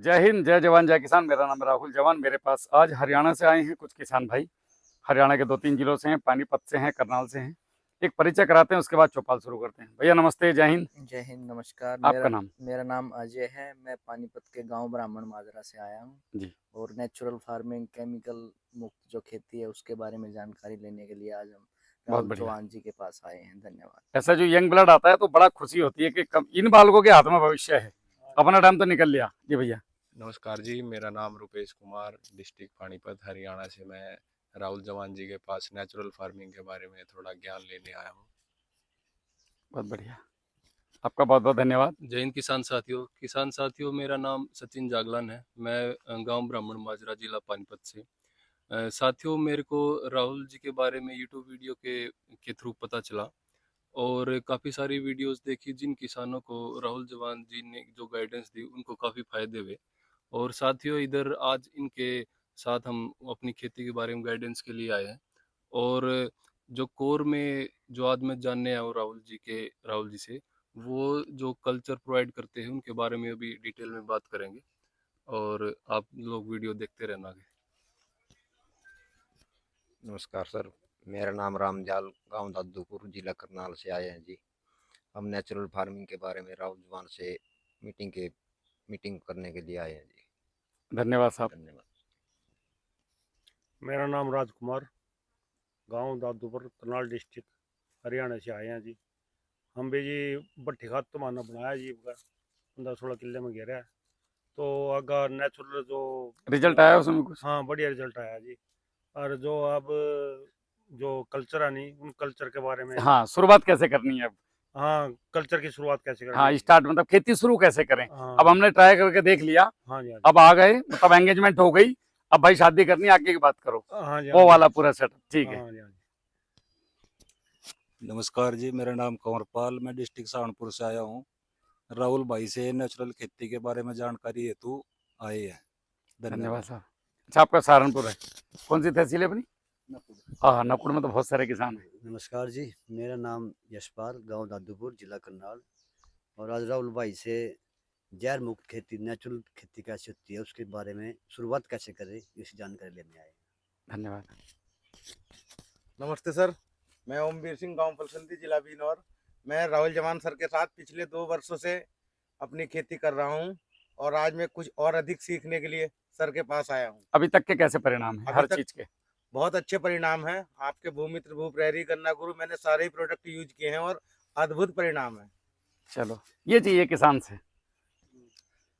जय हिंद, जय जवान, जय किसान। मेरा नाम है राहुल जवान। मेरे पास आज हरियाणा से आए हैं कुछ किसान भाई। हरियाणा के 2-3 जिलों से हैं, पानीपत से हैं, करनाल से हैं। एक परिचय कराते हैं, उसके बाद चौपाल शुरू करते हैं। भैया नमस्ते, जय हिंद। जय हिंद, नमस्कार। आपका नाम? मेरा नाम अजय है। मैं पानीपत के गांव ब्राह्मण माजरा से आया हूं जी। और नेचुरल फार्मिंग, केमिकल मुक्त जो खेती है उसके बारे में जानकारी लेने के लिए आज हम बहुत राहुल बढ़िया। चौहान जी के पास आए हैं। धन्यवाद। ऐसा जो यंग ब्लड आता है तो बड़ा खुशी होती है कि इन बालकों के हाथ में भविष्य है। अपना टाइम तो निकल लिया जी भैया। नमस्कार जी, मेरा नाम रुपेश कुमार, डिस्ट्रिक्ट पानीपत, हरियाणा से मैं राहुल जवान जी के पास नेचुरल फार्मिंग के बारे में थोड़ा ज्ञान लेने आया हूँ। बहुत बढ़िया, आपका बहुत बहुत धन्यवाद। जय हिंद किसान साथियों, मेरा नाम सचिन जागलान है। मैं गांव ब्राह्मण माजरा, जिला पानीपत से। साथियों, मेरे को राहुल जी के बारे में यूट्यूब वीडियो के थ्रू पता चला और काफ़ी सारी वीडियोस देखी जिन किसानों को राहुल जवान जी ने जो गाइडेंस दी उनको काफ़ी फायदे हुए। और साथियों, इधर आज इनके साथ हम अपनी खेती के बारे में गाइडेंस के लिए आए हैं। और जो कोर में जो आज मैं जानने आया हूँ राहुल जी से, वो जो कल्चर प्रोवाइड करते हैं उनके बारे में अभी डिटेल में बात करेंगे और आप लोग वीडियो देखते रहना आगे। नमस्कार सर, मेरा नाम रामजाल, गांव दादूपुर, जिला करनाल से आए हैं जी। हम नेचुरल फार्मिंग के बारे में राहुल जवान से मीटिंग करने के लिए आए हैं जी। धन्यवाद साहब। धन्यवाद। मेरा नाम राजकुमार, गांव दादूपुर, करनाल डिस्ट्रिक्ट, हरियाणा से आए हैं जी। हम भी जी भट्ठी खाद तो माना बनाया जी, 15-16 किले में घेरा है। तो अगर नेचुरल जो रिजल्ट आया उसमें कुछ? हाँ, बढ़िया रिजल्ट आया जी। और जो अब जो कल्चर है नहीं, उन कल्चर के बारे में। हाँ, शुरुआत कैसे करनी है अब? हाँ, कल्चर की शुरुआत कैसे करनी हाँ, है। स्टार्ट मतलब खेती शुरू कैसे करें? हाँ, अब हमने ट्राई करके देख लिया, हाँ जी, हाँ जी, अब आ गए, मतलब एंगेजमेंट हो गई। अब भाई शादी करनी है, आगे की बात करो। हाँ जी, वो वाला पूरा सेटअप ठीक है। हाँ जी, हाँ जी। नमस्कार जी, मेरा नाम कंवरपाल, मैं डिस्ट्रिक्ट सहारनपुर से आया हूँ। राहुल भाई से नेचुरल खेती के बारे में जानकारी हेतु आए हैं। धन्यवाद साहब। अच्छा, आपका सहारनपुर है, कौन सी तहसील है अपनी? हाँ, नकुड़ में तो बहुत सारे किसान हैं। नमस्कार जी, मेरा नाम यशपाल, गांव दादूपुर, जिला करनाल। और आज राहुल भाई से जैर मुक्त खेती, नेचुरल खेती कैसे होती है उसके बारे में, शुरुआत कैसे करें, इसकी जानकारी लेने आए। धन्यवाद। नमस्ते सर, मैं ओमवीर सिंह, गांव फलसंती, जिला बिजनौर। मैं राहुल जवान सर के साथ पिछले 2 वर्षों से अपनी खेती कर रहा हूं और आज मैं कुछ और अधिक सीखने के लिए सर के पास आया हूं। अभी तक के कैसे परिणाम है अभी हर तक चीज के? बहुत अच्छे परिणाम हैं। आपके भूमित्र, भू प्रहरी, गन्ना गुरु, मैंने सारे ही प्रोडक्ट यूज किए हैं और अद्भुत परिणाम है। चलो, ये चाहिए किसान से।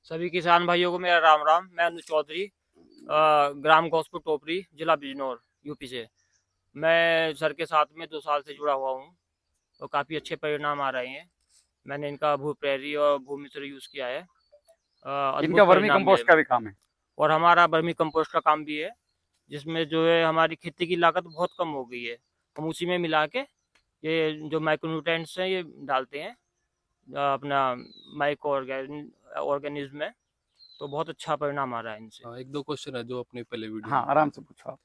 सभी किसान भाइयों को मेरा राम राम। मैं अनुज चौधरी, ग्राम घोसपुर टोपरी, जिला बिजनौर, यूपी से। मैं सर के साथ में 2 साल से जुड़ा हुआ हूँ और काफ़ी अच्छे परिणाम आ रहे हैं। मैंने इनका भू प्रहरी और भूमित्र यूज़ किया है। इनका वर्मी कंपोस्ट का भी काम है और हमारा वर्मी कंपोस्ट का काम भी है, जिसमें जो है हमारी खेती की लागत बहुत कम हो गई है। हम उसी में मिला के ये जो माइक्रोन्यूट्रिएंट्स हैं ये डालते हैं अपना माइक्रो ऑर्गेनिज्म में, तो बहुत अच्छा परिणाम आ रहा है इनसे। हाँ, 1-2 क्वेश्चन है जो अपने पहले वीडियो हाँ, आराम से पूछो आप।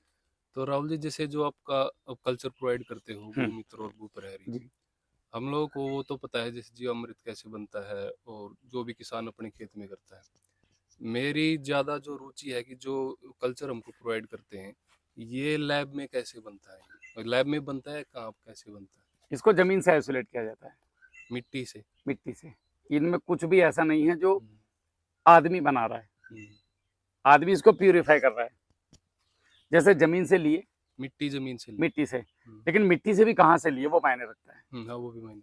तो राहुल जी, जैसे जो आपका कल्चर प्रोवाइड करते हो भूमित्र और भू प्रहरी, हम लोगों को वो तो पता है जैसे जीवामृत कैसे बनता है और जो भी किसान अपने खेत में करता है। मेरी ज़्यादा जो रुचि है कि जो कल्चर हमको प्रोवाइड करते हैं ये लैब में कैसे बनता है, और लैब में बनता है कहाँ, कैसे बनता है? इसको जमीन से आइसोलेट किया जाता है, मिट्टी से। मिट्टी से। इनमें कुछ भी ऐसा नहीं है जो आदमी बना रहा है, आदमी इसको प्यूरिफाई कर रहा है। जैसे जमीन से लिए, जमीन से लिए, मिट्टी से, लेकिन मिट्टी से भी कहाँ से लिए वो मायने रखता है। हाँ, वो भी मायने।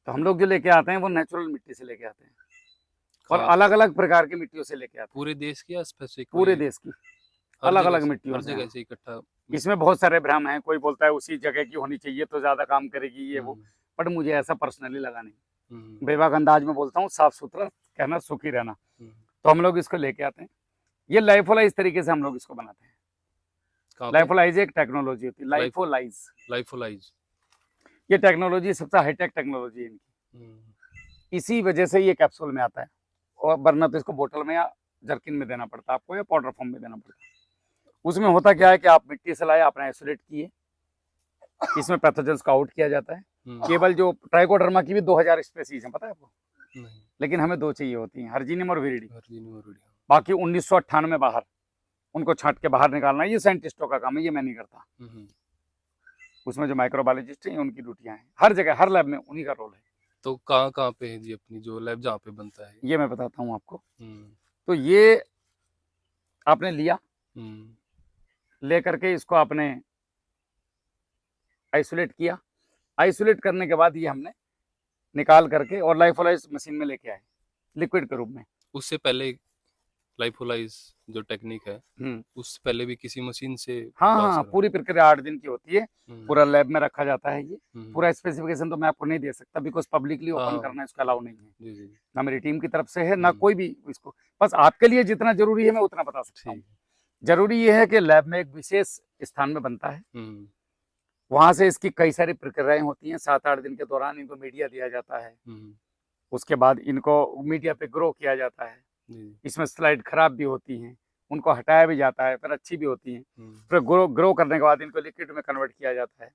तो हम लोग जो लेके आते हैं वो नेचुरल मिट्टी से लेके आते हैं और अलग अलग प्रकार की मिट्टियों से लेके आते हैं। पूरे देश की या स्पेसिफिक? पूरे देश की अलग अलग मिट्टियों से, जगह से इकट्ठा। इसमें बहुत सारे भ्रम हैं। कोई बोलता है उसी जगह की होनी चाहिए तो ज्यादा काम करेगी, ये वो, बट मुझे ऐसा पर्सनली लगा नहीं। बेबाक अंदाज में बोलता हूँ, साफ सुथरा कहना, सुखी रहना। तो हम लोग इसको लेके आते हैं। ये लाइफोलाइज तरीके से हम लोग इसको बनाते हैं। लाइफोलाइज एक टेक्नोलॉजी होती है, लाइफोलाइज। ये टेक्नोलॉजी सबसे हाईटेक टेक्नोलॉजी है इनकी। इसी वजह से ये कैप्सूल में आता है, और वरना तो इसको बोतल में या जर्किन में देना पड़ता है आपको, या पाउडर फॉर्म में देना पड़ता है। उसमें होता क्या है कि आप मिट्टी से लाए, आपने आइसोलेट किए, इसमें पैथोजेंस को आउट किया जाता है। केवल जो ट्राइकोडर्मा की भी 2000 स्पेसीज हैं, पता है आपको? लेकिन हमें 2 चाहिए होती हैं, हर्जिनियम और विरिडी। बाकी 1998 में बाहर उनको छांट के बाहर निकालना, ये साइंटिस्टों का काम है, ये मैं नहीं करता। उसमें जो माइक्रोबायोलॉजिस्ट हैं उनकी ड्यूटियां हैं, हर जगह हर लैब में उन्हीं का रोल है। तो कहाँ कहाँ पे है जी अपनी जो लैब जहाँ पे बनता है? ये मैं बताता हूँ आपको। हम्म, तो ये आपने लिया, हम्म, लेकर के इसको आपने आइसोलेट किया, आइसोलेट करने के बाद ये हमने निकाल करके और लाइफोलाइज मशीन में लेके आए लिक्विड के रूप में। उससे पहले लाइफोलाइज जो टेक्निक है उससे पहले भी किसी मशीन से हाँ पास हाँ, करा? पूरी प्रक्रिया 8 दिन की होती है, हम्म, पूरा लैब में रखा जाता है। ये हम्म, पूरा स्पेसिफिकेशन तो मैं आपको नहीं दे सकता, बिकॉज पब्लिकली ओपन हाँ, करना इसका अलाउ नहीं है, जी जी जी, ना मेरी टीम की तरफ से है ना हम्म, कोई भी इसको। बस आपके लिए जितना जरूरी है मैं उतना बता सकता हूँ। ठीक, जरूरी ये है कि लैब में एक विशेष स्थान में बनता है, हम्म, वहां से इसकी कई सारी प्रक्रियाएं होती हैं। 7-8 दिन के दौरान इनको मीडिया दिया जाता है, हम्म, उसके बाद इनको मीडिया पे ग्रो किया जाता है। जी, इसमें स्लाइड खराब भी होती हैं, उनको हटाया भी जाता है, फिर अच्छी भी होती हैं। हम्म, फिर ग्रो करने के बाद इनको लिक्विड में कन्वर्ट किया जाता है,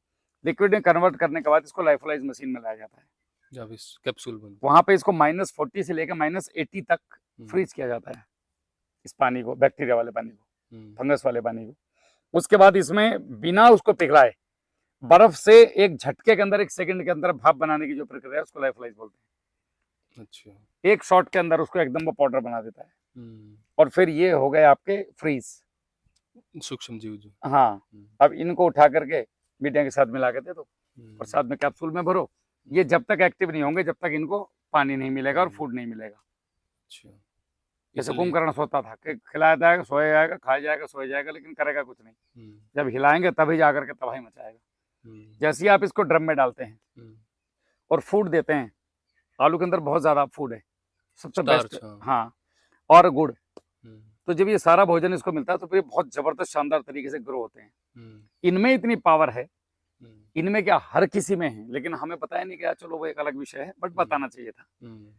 लिक्विड में कन्वर्ट करने के बाद इसको लाइफोलाइज मशीन में लाया जाता है। जब इस कैप्सूल बन, वहां पे इसको -40 से लेकर -80 तक हम्म, फ्रीज किया जाता है, इस पानी को, बैक्टीरिया वाले पानी को, हम्म, फंगस वाले पानी को। उसके बाद इसमें बिना उसको पिघलाए बर्फ से एक झटके के अंदर 1 सेकंड के अंदर भाप बनाने की जो प्रक्रिया है उसको लाइफोलाइज बोलते हैं। अच्छा, एक शॉट के अंदर उसको एकदम वो पाउडर बना देता है, हम्म, और फिर ये हो गए आपके फ्रीज। सूक्ष्म जीव जो, हाँ, अब इनको उठा करके मीडिया के साथ मिला के दे दो और साथ में कैप्सूल में भरो। ये जब तक एक्टिव नहीं होंगे जब तक इनको पानी नहीं मिलेगा और फूड नहीं मिलेगा। अच्छा, जैसे इसलिए, कुंभकर्ण सोता था कि खिलाया जाएगा, सोया जाएगा, खाया जाएगा, सोया जाएगा, लेकिन करेगा कुछ नहीं। हम्म, जब हिलाएंगे तभी जाकर के तबाही मचाएगा। हम्म, जैसे ही आप इसको ड्रम में डालते हैं हम्म, और फूड देते हैं, आलू के अंदर बहुत ज्यादा फूड है, सबसे बेस्ट, स्टार्च, हाँ, हाँ, और गुड़। हम्म, तो जब ये सारा भोजन इसको मिलता है तो फिर ये बहुत जबरदस्त शानदार तरीके से ग्रो होते हैं। हम्म, इनमें इतनी पावर है, हम्म, इनमें क्या हर किसी में है, लेकिन हमें पता ही नहीं क्या, चलो वो एक अलग विषय है, बट बताना चाहिए था। हम्म,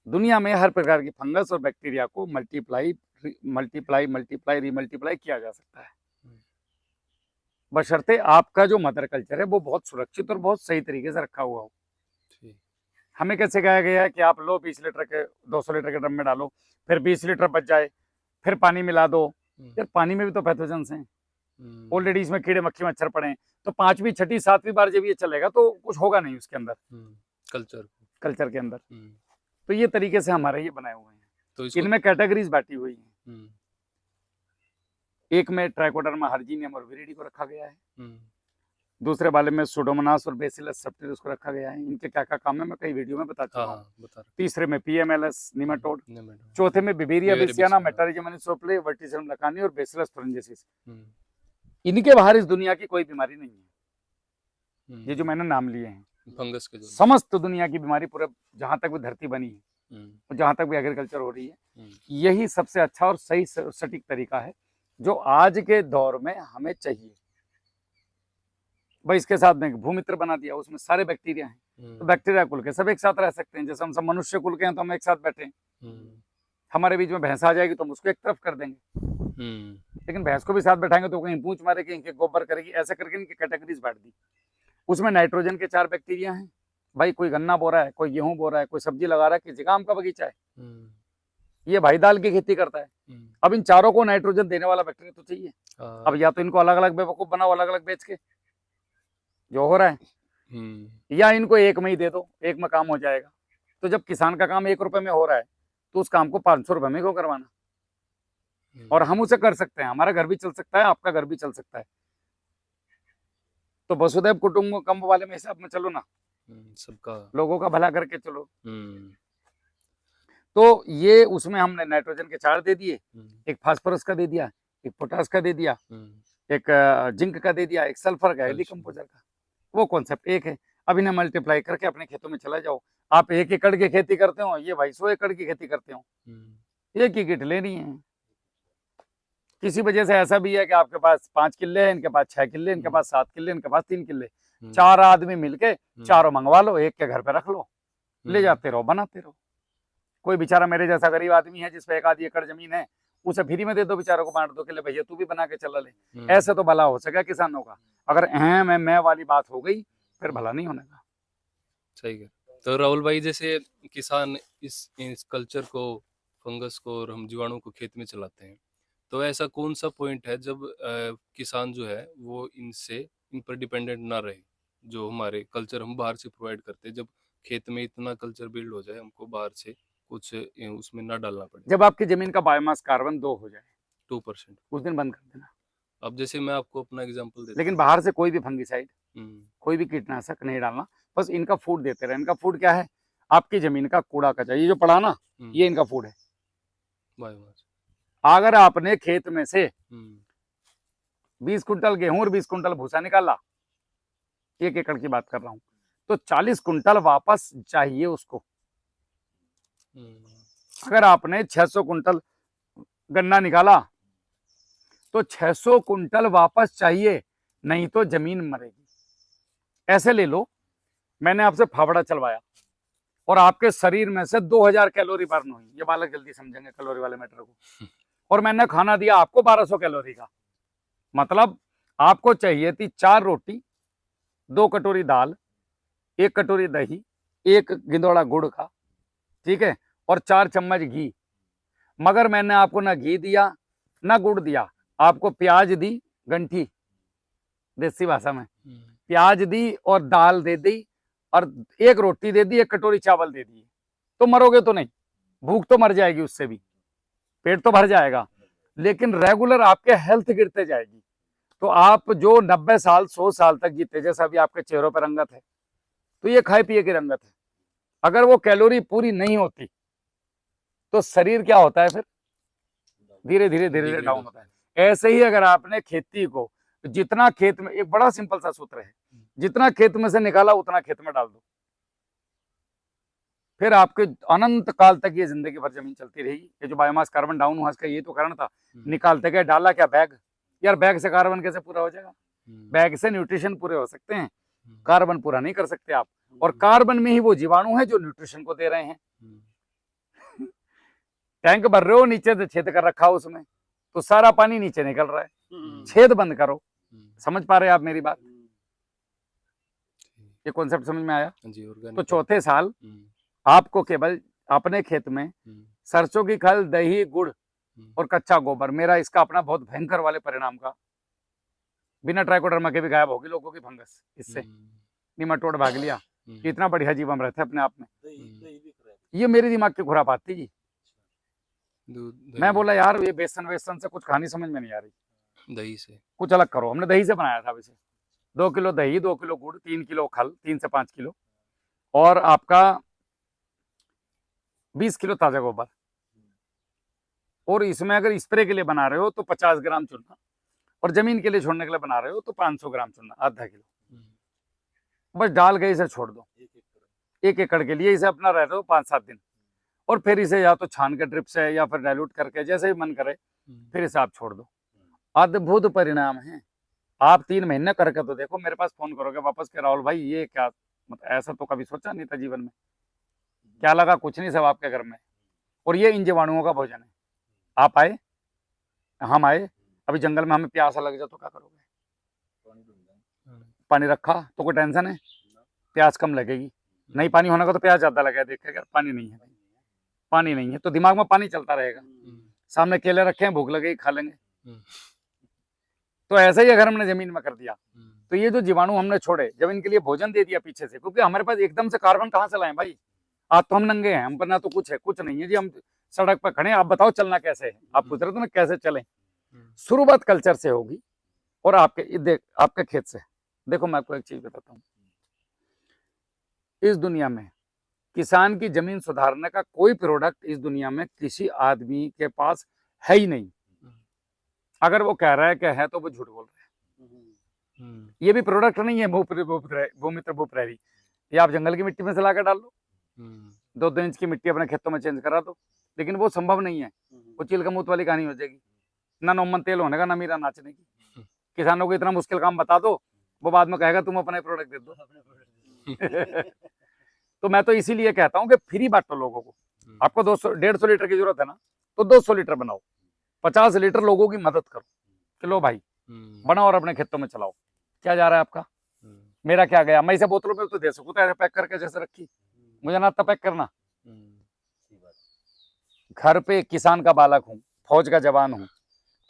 दुनिया में हर प्रकार की फंगस और बैक्टीरिया को मल्टीप्लाई रीमल्टीप्लाई किया जा सकता है, बशर्ते आपका जो मदर कल्चर है वो बहुत सुरक्षित और बहुत सही तरीके से रखा हुआ हो। ठीक, हमें कैसे कहा गया है कि आप लो 20 लीटर के 200 लीटर के ड्रम में डालो, फिर 20 लीटर बच जाए, फिर पानी मिला दो। यार पानी में भी तो पैथोजेंस हैं, ऑलरेडी इसमें कीड़े मक्खी मच्छर पड़े हैं, तो 5वीं 6ठी 7वीं बार जब ये चलेगा तो कुछ होगा नहीं उसके अंदर, कल्चर के अंदर। तो ये तरीके से हमारे ये बनाए हुए हैं। तो इसको, इनमें कैटेगरीज बांटी हुई हैं। हम्म, एक में ट्राइकोडर्मा हर्जिनियम और विरिडी को रखा गया है, हम्म, दूसरे वाले में सुडोमोनास और बेसिलस सबटिलिस को रखा गया है। इनके क्या क्या काम है मैं कई वीडियो में बता चुका हाँ हूँ। हाँ, बता रहे, तीसरे में पीएमएलएस निमेटोड, नेमेटोड, चौथे में बिबेरिया बिबेरिया बेसियाना, बेसियाना, मेटारिजम सोप्ले, वर्टिसिलम लकानी और बेसिलस थोरेंजिसिस। हम्म, इनके बाहर इस दुनिया की कोई बीमारी नहीं है। ये जो हम्म, मैंने नाम लिए हैं, फंगस के जो, समस्त दुनिया की बीमारी पूरे जहां तक भी धरती बनी है हम्म, और जहां तक भी एग्रीकल्चर हो रही है, हम्म, यही सबसे अच्छा और सही सटीक तरीका है जो आज के दौर में हमें चाहिए। भाई इसके साथ में भूमित्र बना दिया, उसमें सारे बैक्टीरिया हैं, तो हम्म, बैक्टीरिया कुल के सब एक साथ रह सकते हैं। जैसे हम सब मनुष्य कुल के हैं तो हम एक साथ बैठे हैं, हम्म, हमारे बीच में भैंस आ जाएगी तो हम उसको एक तरफ कर देंगे, हम्म, लेकिन भैंस को भी साथ बैठाएंगे तो कहीं पूंछ मारेगी, इनके गोबर करेगी, ऐसे करके इनकी कैटेगरीज बांट दी। उसमें नाइट्रोजन के 4 बैक्टीरिया हैं। भाई कोई गन्ना बो रहा है, कोई गेहूं बो रहा है, कोई सब्जी लगा रहा है, किसी का आम का बगीचा है, हम्म, ये भाई दाल की खेती करता है। हम्म, अब इन चारों को नाइट्रोजन देने वाला बैक्टीरिया तो चाहिए। हाँ, अब या तो इनको अलग अलग बेवकूफ बनाओ, अलग अलग बेच के, जो हो रहा है, हम्म, या इनको एक में ही दे दो, एक में काम हो जाएगा। तो जब किसान का काम 1 रुपए में हो रहा है तो उस काम को 500 रुपए में क्यों करवाना। और हम उसे कर सकते हैं, हमारा घर भी चल सकता है, आपका घर भी चल सकता है। तो वसुधैव कुटुंबकम वाले में हिसाब में चलो ना, सबका, लोगों का भला करके चलो। हम्म, तो ये उसमें हमने नाइट्रोजन के 4 दे दिए, हम्म, एक फास्फोरस का दे दिया, एक पोटास का दे दिया, हम्म, एक जिंक का दे दिया, एक सल्फर का, डिकम्पोजर का। वो कॉन्सेप्ट एक है। अब इन्हें मल्टीप्लाई करके अपने खेतों में चला जाओ। आप 1 एकड़ की खेती करते हो, ये भाई 100 एकड़ की खेती करते हो, एक ही किट लेनी है। किसी वजह से ऐसा भी है कि आपके पास 5 किल्ले हैं, इनके पास 6 किल्ले, इनके पास 7 किल्ले, इनके पास 3 किल्ले, 4 आदमी मिलके चारों मंगवा लो, एक के घर पे रख लो, ले जाते रहो, बनाते रहो। कोई बेचारा मेरे जैसा गरीब आदमी है जिसपे 1 आधी एकड़ जमीन है, उसे फ्री में दे दो, बेचारों को बांट दो कि ले भैया तू भी बना के चला ले। ऐसे तो भला हो सका किसानों का। अगर मैं वाली बात हो गई फिर भला नहीं होने का। सही है। तो राहुल भाई, जैसे किसान इस कल्चर को फंगस को और हम जीवाणु को खेत में चलाते हैं। तो ऐसा कौन सा पॉइंट है जब किसान जो है वो इन पर डिपेंडेंट ना रहे, जो हमारे कल्चर हम बाहर से प्रोवाइड करते हैं, जब खेत में इतना कल्चर बिल्ड हो जाए हमको बाहर से कुछ उसमें ना डालना पड़े। जब आपकी जमीन का बायोमास कार्बन 2 हो जाए 2%। उस दिन बंद कर देना। अब जैसे मैं आपको अपना एग्जांपल देता लेकिन हूँ। बाहर से कोई भी फंगिसाइड, हम्म, कोई भी कीटनाशक नहीं डालना, बस इनका फूड देते रहे। इनका फूड क्या है? आपकी जमीन का कूड़ा कचरा, ये जो पड़ा ना, ये इनका फूड है। बायोमास। अगर आपने खेत में से हम्म, 20 कुंटल गेहूं और 20 कुंटल भूसा निकाला, 1 एकड़ की बात कर रहा हूं, तो 40 कुंटल वापस चाहिए उसको। अगर आपने 600 कुंटल गन्ना निकाला तो 600 कुंटल वापस चाहिए, नहीं तो जमीन मरेगी। ऐसे ले लो, मैंने आपसे फावड़ा चलवाया और आपके शरीर में से 2000 कैलोरी बर्न हुई, ये बालक जल्दी समझेंगे कैलोरी वाले मैटर को, और मैंने खाना दिया आपको 1200 कैलोरी का। मतलब आपको चाहिए थी 4 रोटी, 2 कटोरी दाल, 1 कटोरी दही, 1 गिंदोड़ा गुड़ का, ठीक है, और 4 चम्मच घी। मगर मैंने आपको ना घी दिया ना गुड़ दिया, आपको प्याज दी, गंठी देसी भाषा में, प्याज दी और दाल दे दी और 1 रोटी दे दी, 1 कटोरी चावल दे दिए। तो मरोगे तो नहीं, भूख तो मर जाएगी, उससे भी पेट तो भर जाएगा, लेकिन रेगुलर आपके हेल्थ गिरते जाएगी। तो आप जो 90 साल 100 साल तक जीते, जैसा भी आपके चेहरों पर रंगत है, तो ये खाए पिए की रंगत है। अगर वो कैलोरी पूरी नहीं होती तो शरीर क्या होता है फिर? धीरे धीरे डाउन होता है। ऐसे ही अगर आपने खेती को, जितना खेत में, एक बड़ा सिंपल सा सूत्र है, जितना खेत में से निकाला उतना खेत में डाल दो, फिर आपके अनंत काल तक ये जिंदगी भर जमीन चलती रहेगी। ये जो बायोमास कार्बन डाउन हुआ, इसका ये तो कारण था, निकालते गए, डाला क्या? बैग। यार बैग से कार्बन कैसे पूरा हो जाएगा? बैग से न्यूट्रिशन पूरे हो सकते हैं, कार्बन पूरा नहीं कर सकते आप। और कार्बन में ही वो जीवाणु है जो न्यूट्रिशन को दे रहे हैं। टैंक भर रहे हो, नीचे से छेद कर रखा हो उसमें, तो सारा पानी नीचे निकल रहा है, छेद बंद करो। समझ पा रहे हैं आप मेरी बात? ये कॉन्सेप्ट समझ में आया? तो चौथे साल आपको केवल अपने खेत में सरसों की खल, दही, गुड़ और कच्चा गोबर, मेरा इसका अपना बहुत भयंकर वाले परिणाम का, बिना ट्राइकोडर्मा के भी गायब होगी लोगों की फंगस, इससे निमाटोड भाग लिया। इतना बढ़िया जीवन रहता है अपने आप में। ये मेरी दिमाग की खुरापात थी जी। मैं बोला यार ये बेसन वेसन से कुछ कहानी समझ में नहीं आ रही, दही से कुछ अलग करो। हमने दही से बनाया था वैसे, 2 किलो दही, 2 किलो गुड़, 3 किलो खल, 3 से 5 किलो, और आपका 20 किलो ताजा गोबर। और इसमें अगर स्प्रे के लिए बना रहे हो तो 50 ग्राम चूना, और जमीन के लिए छोड़ने के लिए बना रहे हो तो 500 ग्राम चूना, आधा किलो। बस डाल के इसे छोड़ दो 1 एकड़ के लिए। इसे अपना रह रहे हो 5-7 दिन, और फिर इसे या तो छान के ड्रिप से या फिर डाइल्यूट करके, जैसे भी मन करे, फिर इसे आप छोड़ दो। अद्भुत परिणाम है। आप 3 महीने करके तो देखो, मेरे पास फोन करोगे वापस के, राहुल भाई ये क्या, मतलब ऐसा तो कभी सोचा नहीं था जीवन में। क्या लगा? कुछ नहीं, सब आपके घर में। और ये इन जीवाणुओं का भोजन है। आप आए, हम आए, अभी जंगल में हमें प्यासा लग जाए तो क्या करोगे? पानी रखा तो कोई टेंशन है? प्यास कम लगेगी। नहीं पानी होने का तो प्यास ज्यादा लगेगा। देखिए अगर पानी नहीं है, पानी नहीं है तो दिमाग में पानी चलता रहेगा। सामने केले रखे हैं, भूख लगेगी, खा लेंगे। तो ऐसा ही अगर हमने जमीन में कर दिया, तो ये जो जीवाणु हमने छोड़े, जब इनके लिए भोजन दे दिया पीछे से, क्योंकि हमारे पास एकदम से कार्बन कहाँ से लाएं भाई? आज तो हम नंगे हैं, हम पर ना तो कुछ है, कुछ नहीं है जी। हम सड़क पर खड़े हैं, आप बताओ चलना कैसे है? आप पूछ रहे थे ना कैसे चलें। शुरुआत कल्चर से होगी और आपके खेत से। देखो मैं आपको एक चीज बताता हूँ, इस दुनिया में किसान की जमीन सुधारने का कोई प्रोडक्ट इस दुनिया में किसी आदमी के पास है ही नहीं। अगर वो कह रहा है कि है तो वो झूठ बोल रहा है। ये भी प्रोडक्ट नहीं है भूमित्र भूप्रैरी। ये आप जंगल की मिट्टी में से लाकर डाल लो, 2-2 इंच की मिट्टी अपने खेतों में चेंज करा दो, लेकिन वो संभव नहीं है। वो चील कमूत वाली कहानी हो जाएगी। ना नौमन तेल होने का, ना मीरा नाचने की। किसानों को इतना मुश्किल काम बता दो, वो बाद में कहेगा तुम अपने प्रोडक्ट दे दो। तो मैं तो इसीलिए कहता हूँ कि फ्री बांटो लोगों को। आपको 200-150 लीटर की जरूरत है ना, तो 200 लीटर बनाओ, 50 लीटर लोगों की मदद करो कि लो भाई बनाओ और अपने खेतों में चलाओ। क्या जा रहा है आपका? मेरा क्या गया? मैं इसे बोतलों में तो दे सकूँ, तो ऐसे पैक करके जैसे रखी, मुझे ना पैक करना। घर पे किसान का बालक हूँ, फौज का जवान हूँ,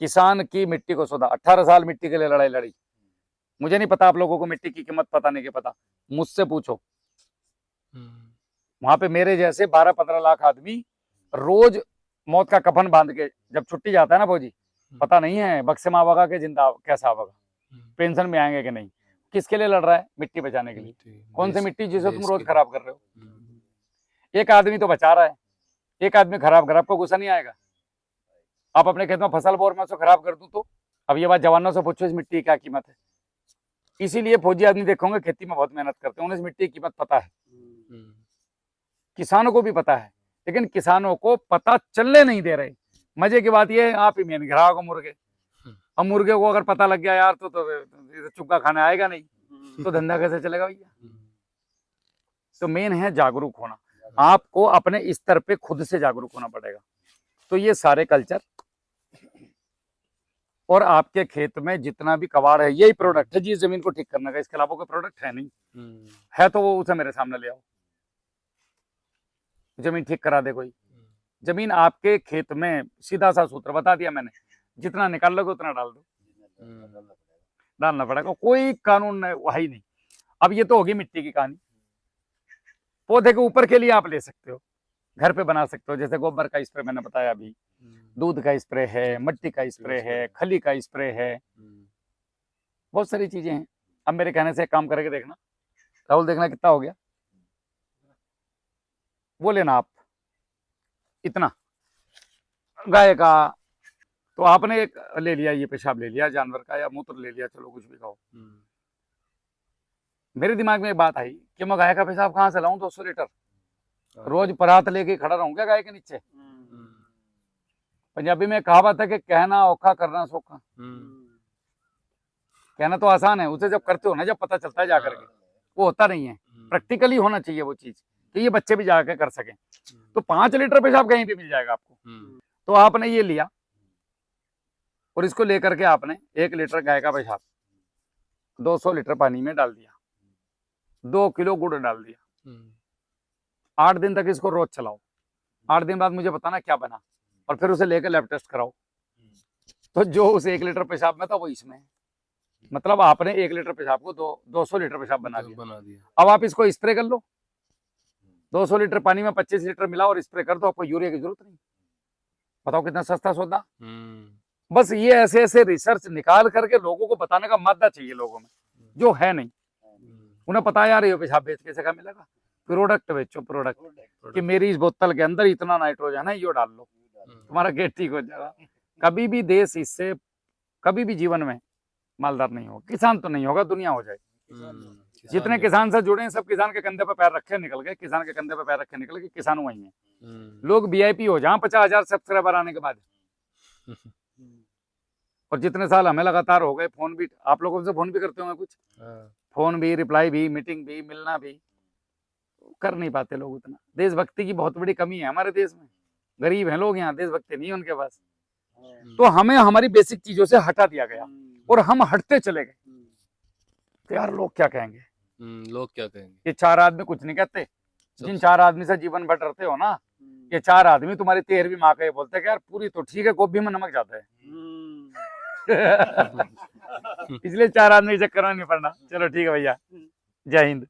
किसान की मिट्टी को सौदा, 18 साल मिट्टी के लिए लड़ाई लड़ी। मुझे नहीं पता आप लोगों को मिट्टी की कीमत पता नहीं के पता, मुझसे पूछो। वहां पे मेरे जैसे 12-15 लाख आदमी रोज मौत का कफन बांध के जब छुट्टी जाता है ना फौजी, पता नहीं है बक्से में आवेगा कि जिंदा कैसा आवेगा, पेंशन में आएंगे कि नहीं। किसके लिए लड़ रहा है? मिट्टी बचाने के लिए। कौन सी मिट्टी जिसे तुम रोज खराब कर रहे हो? एक आदमी तो बचा रहा है, एक आदमी खराब कर, आपको गुस्सा नहीं आएगा? आप अपने खेत में फसल बोर में से खराब कर दूं तो? अब ये बात जवानों से पूछो, इस मिट्टी की क्या कीमत है। इसीलिए फौजी आदमी देखोगे खेती में बहुत मेहनत करते हैं, उन्हें इस मिट्टी की कीमत पता है। किसानों को भी पता है, लेकिन किसानों को पता चलने नहीं दे रहे। मजे की बात यह है, आप ही मेन घराओ को मुर्गे, अब मुर्गे को अगर पता लग गया यार तो चुपका खाने आएगा नहीं, तो धंधा कैसे चलेगा भैया? तो मेन है जागरूक होना, आपको अपने स्तर पे खुद से जागरूक होना पड़ेगा। तो ये सारे कल्चर और आपके खेत में जितना भी कबाड़ है, यही प्रोडक्ट है जी जमीन को ठीक करने का, इसके अलावा कोई प्रोडक्ट है नहीं। है तो वो उसे मेरे सामने ले आओ, जमीन ठीक करा दे कोई। जमीन आपके खेत में, सीधा सा सूत्र बता दिया मैंने, जितना निकाल लोगे उतना डाल दो, डालना पड़ेगा, कोई कानून है ही नहीं। अब ये तो होगी मिट्टी की कहानी। पौधे के ऊपर के लिए आप ले सकते हो, घर पे बना सकते हो, जैसे गोबर का स्प्रे मैंने बताया अभी, दूध का स्प्रे है, मिट्टी का स्प्रे है, खली का स्प्रे है, बहुत सारी चीजें हैं। अब मेरे कहने से एक काम करके देखना राहुल, देखना कितना हो गया, वो लेना आप इतना गाय का, तो आपने एक ले लिया, ये पेशाब ले लिया जानवर का या मूत्र ले लिया, चलो कुछ भी कहो। मेरे दिमाग में एक बात आई कि मैं गाय का पेशाब कहाँ से लाऊं 200 लीटर, रोज परात लेके खड़ा रहूं क्या गाय के नीचे? पंजाबी में कहावत है कि कहना औखा करना सौखा। कहना तो आसान है, उसे जब करते हो ना, जब पता चलता है जाकर के, वो होता नहीं है। प्रैक्टिकली होना चाहिए वो चीज, तो ये बच्चे भी जाकर कर सकें। तो 5 लीटर पेशाब कहीं भी मिल जाएगा आपको। तो आपने ये लिया और इसको लेकर के आपने 1 लीटर गाय का पेशाब 200 लीटर पानी में डाल दिया, 2 किलो गुड़ डाल दिया, 8 दिन तक इसको रोज चलाओ। 8 दिन बाद मुझे बताना क्या बना, और फिर उसे लेकर लैब टेस्ट कराओ। तो जो उस 1 लीटर पेशाब में था वो इसमें है। मतलब आपने 1 लीटर पेशाब को 200 लीटर पेशाब बना दिया। अब आप इसको स्प्रे कर लो, 200 लीटर पानी में 25 लीटर मिलाओ और स्प्रे कर दो, आपको यूरिया की जरूरत नहीं। बताओ कितना सस्ता सौदा। बस ये ऐसे ऐसे रिसर्च निकाल करके लोगों को बताने का मादा चाहिए लोगों में, जो है नहीं। उन्हें पता है यार ये पेशाब बेच कैसे का मिलेगा, प्रोडक्ट बेचो, प्रोडक्ट कि मेरी इस बोतल के अंदर इतना नाइट्रोजन है, यो डाल लो, तुम्हारा गेट ठीक हो जाएगा। कभी भी देश इससे कभी भी जीवन में मालदार नहीं होगा, किसान तो नहीं होगा, दुनिया हो जाएगी। जितने किसान से जुड़े हैं सब किसान के कंधे पे पैर रखे निकल गए, किसान के कंधे पे पैर रखे निकल गए, किसान वही है। लोग VIP हो जाए 50,000 सब्सक्राइबर आने के बाद। और जितने साल हमें लगातार हो गए, फोन भी आप लोगों से फोन भी करते होंगे कुछ, फोन भी, रिप्लाई भी, मीटिंग भी, मिलना भी कर नहीं पाते लोग उतना। देशभक्ति की बहुत बड़ी कमी है हमारे देश में, गरीब हैं लोग यहाँ, देशभक्ति नहीं है उनके पास। तो हमें हमारी बेसिक चीजों से हटा दिया गया और हम हटते चले गए। तो यार लोग क्या कहेंगे, लोग क्या कहेंगे? ये 4 आदमी कुछ नहीं कहते, जिन 4 आदमी से जीवन भर डरते हो ना, ये 4 आदमी तुम्हारी 13वीं माँ का ये बोलते हैं कि यार पूरी तो ठीक है, गोभी में नमक ज्यादा है। इसलिए 4 आदमी के चक्कर में नहीं पड़ना। चलो ठीक है भैया, जय हिंद।